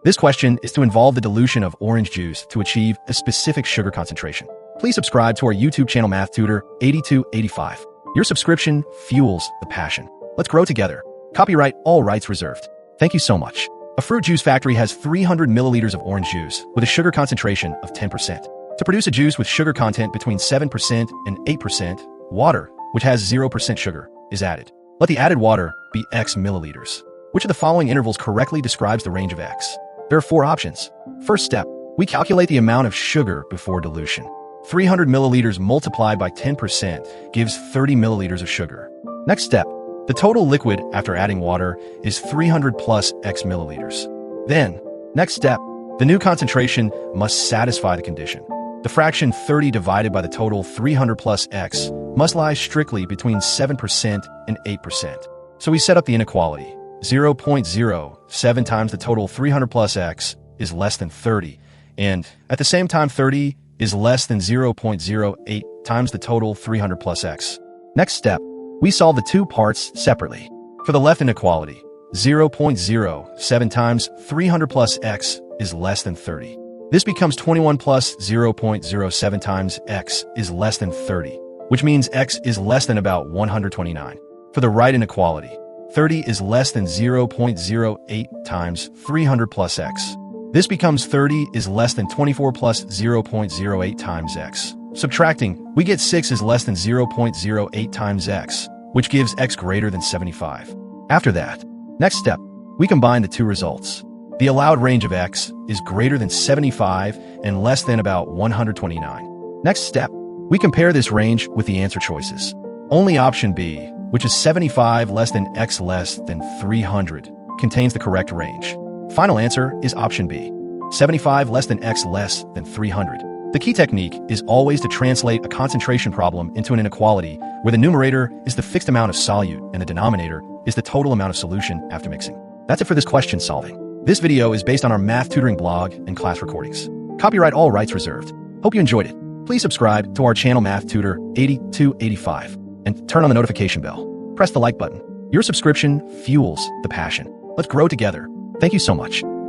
This question is to involve the dilution of orange juice to achieve a specific sugar concentration. Please subscribe to our YouTube channel Math Tutor 8285. Your subscription fuels the passion. Let's grow together. Copyright all rights reserved. Thank you so much. A fruit juice factory has 300 milliliters of orange juice with a sugar concentration of 10%. To produce a juice with sugar content between 7% and 8%, water, which has 0% sugar, is added. Let the added water be X milliliters. Which of the following intervals correctly describes the range of X? There are 4 options. First step, we calculate the amount of sugar before dilution. 300 milliliters multiplied by 10% gives 30 milliliters of sugar. Next step, the total liquid after adding water is 300 plus X milliliters. Then, next step, the new concentration must satisfy the condition. The fraction 30 divided by the total 300 plus X must lie strictly between 7% and 8%. So we set up the inequality. 0.07 times the total 300 plus X is less than 30, and at the same time 30 is less than 0.08 times the total 300 plus X. Next step, we solve the two parts separately. For the left inequality, 0.07 times 300 plus X is less than 30. This becomes 21 plus 0.07 times X is less than 30, which means X is less than about 129. For the right inequality, 30 is less than 0.08 times 300 plus X. This becomes 30 is less than 24 plus 0.08 times X. Subtracting, we get 6 is less than 0.08 times X, which gives X greater than 75. After that, next step, we combine the two results. The allowed range of X is greater than 75 and less than about 129. Next step, we compare this range with the answer choices. Only option B, which is 75 less than X less than 300, contains the correct range. Final answer is option B, 75 less than X less than 300. The key technique is always to translate a concentration problem into an inequality where the numerator is the fixed amount of solute and the denominator is the total amount of solution after mixing. That's it for this question solving. This video is based on our math tutoring blog and class recordings. Copyright all rights reserved. Hope you enjoyed it. Please subscribe to our channel Math Tutor 8285 and turn on the notification bell. Press the like button. Your subscription fuels the passion. Let's grow together. Thank you so much.